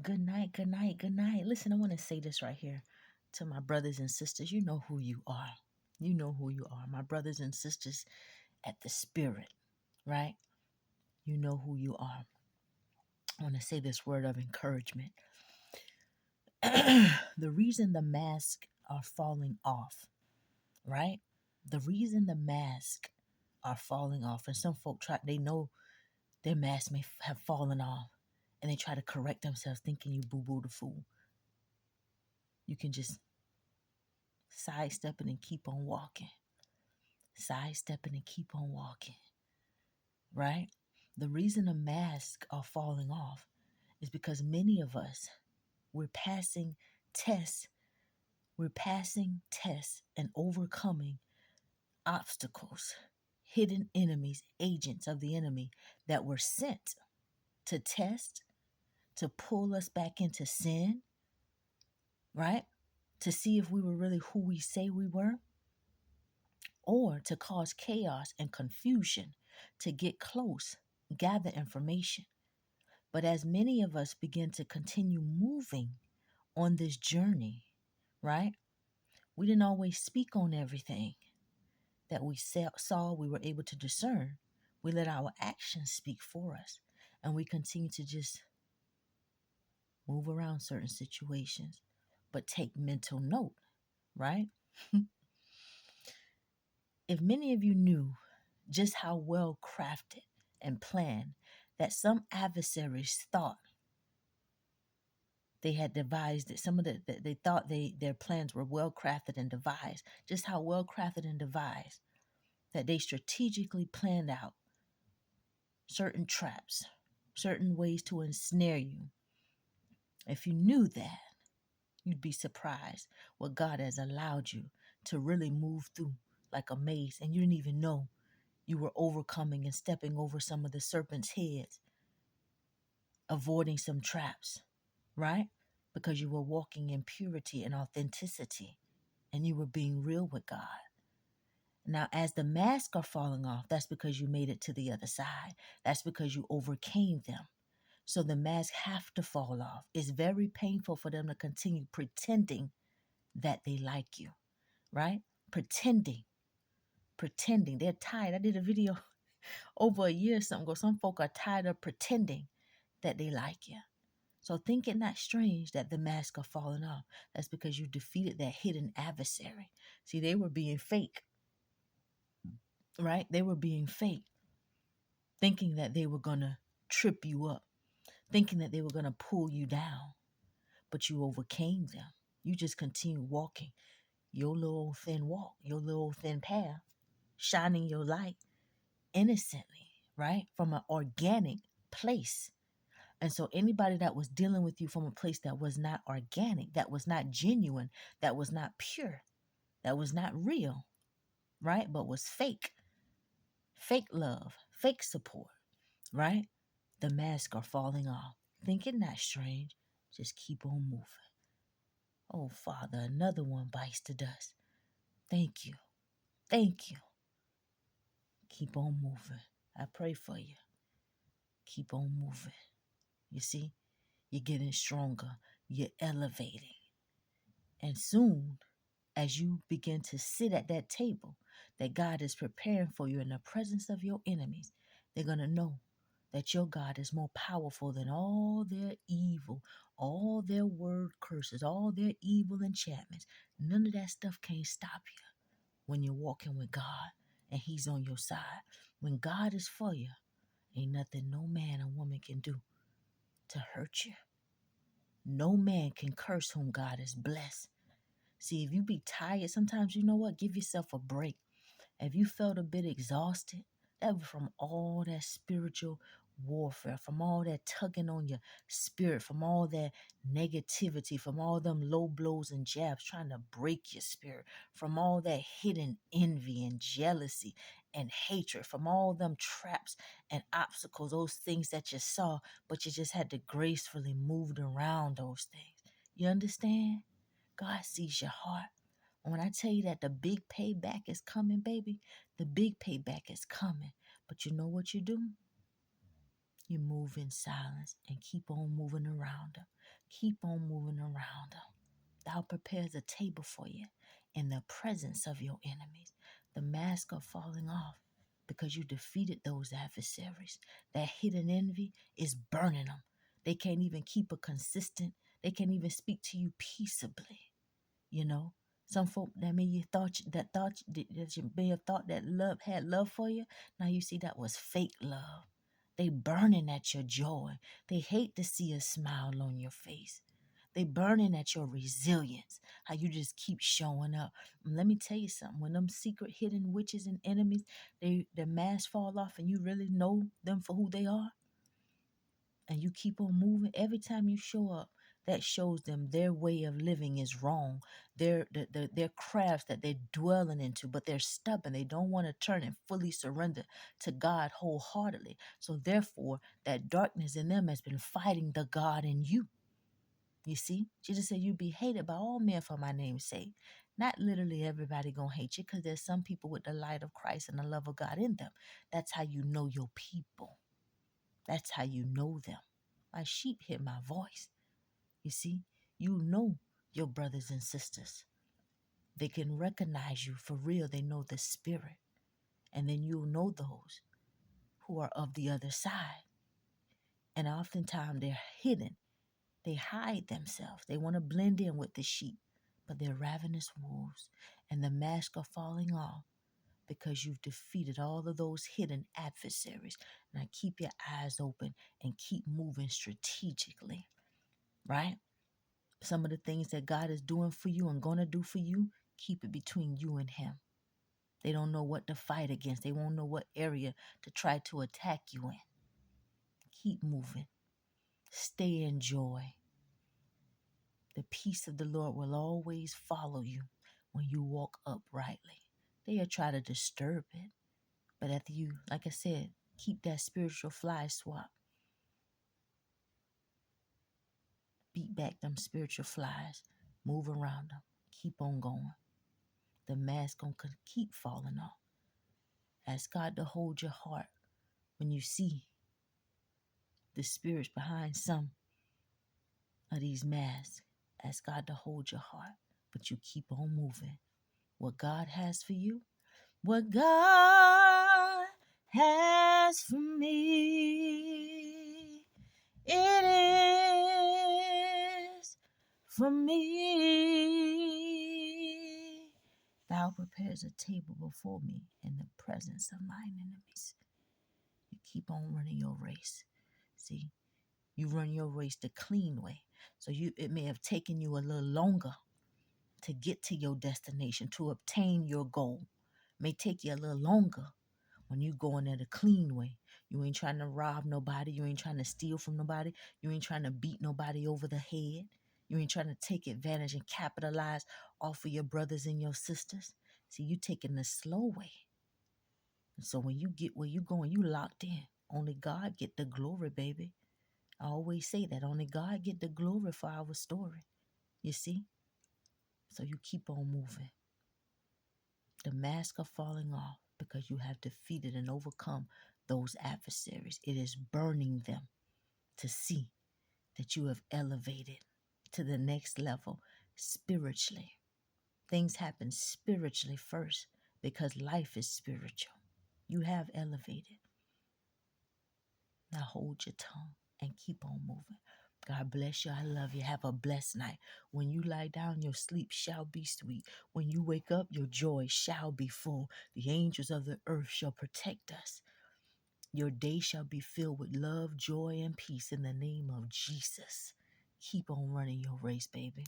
Good night, good night, good night. Listen, I want to say this right here to my brothers and sisters. You know who you are. You know who you are. My brothers and sisters at the Spirit, right? You know who you are. I want to say this word of encouragement. The reason the masks are falling off, right? The reason the masks are falling off, and some folk they know their mask may have fallen off, and they try to correct themselves thinking you boo-boo the fool. You can just sidestepping and keep on walking. Sidestepping and keep on walking, right? The reason the masks are falling off is because many of us, we're passing tests. We're passing tests and overcoming obstacles, hidden enemies, agents of the enemy that were sent to test, to pull us back into sin, right? To see if we were really who we say we were, or to cause chaos and confusion, to get close, gather information. But as many of us begin to continue moving on this journey, right? We didn't always speak on everything that we saw, we were able to discern. We let our actions speak for us. And we continue to just move around certain situations, but take mental note, right? If many of you knew just how well crafted and planned that some adversaries thought they had devised it, some of they thought their plans were well crafted and devised, just how well crafted and devised that they strategically planned out certain traps, certain ways to ensnare you. If you knew that, you'd be surprised what God has allowed you to really move through like a maze, and you didn't even know you were overcoming and stepping over some of the serpent's heads, avoiding some traps, right? Because you were walking in purity and authenticity and you were being real with God. Now, as the masks are falling off, that's because you made it to the other side. That's because you overcame them. So the masks have to fall off. It's very painful for them to continue pretending that they like you, right? Pretending. They're tired. I did a video over a year or something ago. Some folk are tired of pretending that they like you. So think it not strange that the masks are falling off. That's because you defeated that hidden adversary. See, they were being fake, right? They were being fake, thinking that they were going to trip you up, thinking that they were going to pull you down, but you overcame them. You just continue walking your little thin walk, your little thin path, shining your light innocently, right? From an organic place. And so anybody that was dealing with you from a place that was not organic, that was not genuine, that was not pure, that was not real, right? But was fake love, fake support, right? The masks are falling off. Think it not strange. Just keep on moving. Oh, Father, another one bites the dust. Thank you. Thank you. Keep on moving. I pray for you. Keep on moving. You see, you're getting stronger. You're elevating. And soon, as you begin to sit at that table that God is preparing for you in the presence of your enemies, they're going to know that your God is more powerful than all their evil, all their word curses, all their evil enchantments. None of that stuff can't stop you when you're walking with God and He's on your side. When God is for you, ain't nothing no man or woman can do to hurt you. No man can curse whom God has blessed. See, if you be tired, sometimes you know what? Give yourself a break. If you felt a bit exhausted, that was from all that spiritual warfare, from all that tugging on your spirit, from all that negativity, from all them low blows and jabs trying to break your spirit, from all that hidden envy and jealousy and hatred, from all them traps and obstacles, those things that you saw, but you just had to gracefully move around those things. You understand? God sees your heart. When I tell you that the big payback is coming, baby, the big payback is coming. But you know what you do? You move in silence and keep on moving around them. Keep on moving around them. Thou prepares a table for you in the presence of your enemies. The mask are falling off because you defeated those adversaries. That hidden envy is burning them. They can't even keep a consistent, they can't even speak to you peaceably. You know, some folk that may you thought that you may have thought that love had love for you. Now you see that was fake love. They burning at your joy. They hate to see a smile on your face. They burning at your resilience, how you just keep showing up. And let me tell you something, when them secret hidden witches and enemies, their masks fall off and you really know them for who they are, and you keep on moving, every time you show up, that shows them their way of living is wrong. Their crafts that they're dwelling into, but they're stubborn. They don't want to turn and fully surrender to God wholeheartedly. So therefore, that darkness in them has been fighting the God in you. You see, Jesus said, you be hated by all men for my name's sake. Not literally everybody gonna hate you, because there's some people with the light of Christ and the love of God in them. That's how you know your people. That's how you know them. My sheep hear my voice. You see, you know your brothers and sisters. They can recognize you for real. They know the spirit. And then you'll know those who are of the other side. And oftentimes they're hidden. They hide themselves. They want to blend in with the sheep, but they're ravenous wolves. And the mask are falling off because you've defeated all of those hidden adversaries. Now keep your eyes open and keep moving strategically, right? Some of the things that God is doing for you and going to do for you, keep it between you and him. They don't know what to fight against. They won't know what area to try to attack you in. Keep moving. Stay in joy. The peace of the Lord will always follow you when you walk uprightly. They'll try to disturb it. But after you, like I said, keep that spiritual fly swap. Beat back them spiritual flies. Move around them. Keep on going. The mask gonna keep falling off. Ask God to hold your heart when you see the spirits behind some of these masks. Ask God to hold your heart, but you keep on moving. What God has for you, what God has for me, it is for me. Thou prepares a table before me in the presence of mine enemies. You keep on running your race. See, you run your race the clean way. So it may have taken you a little longer to get to your destination, to obtain your goal. It may take you a little longer when you going at a clean way. You ain't trying to rob nobody. You ain't trying to steal from nobody. You ain't trying to beat nobody over the head. You ain't trying to take advantage and capitalize off of your brothers and your sisters. See, you taking the slow way. And so when you get where you going, you locked in. Only God get the glory, baby. I always say that. Only God get the glory for our story. You see? So you keep on moving. The masks are falling off because you have defeated and overcome those adversaries. It is burning them to see that you have elevated to the next level spiritually. Things happen spiritually first because life is spiritual. You have elevated. Now hold your tongue and keep on moving. God bless you. I love you. Have a blessed night. When you lie down, your sleep shall be sweet. When you wake up, your joy shall be full. The angels of the earth shall protect us. Your day shall be filled with love, joy, and peace in the name of Jesus. Keep on running your race, baby.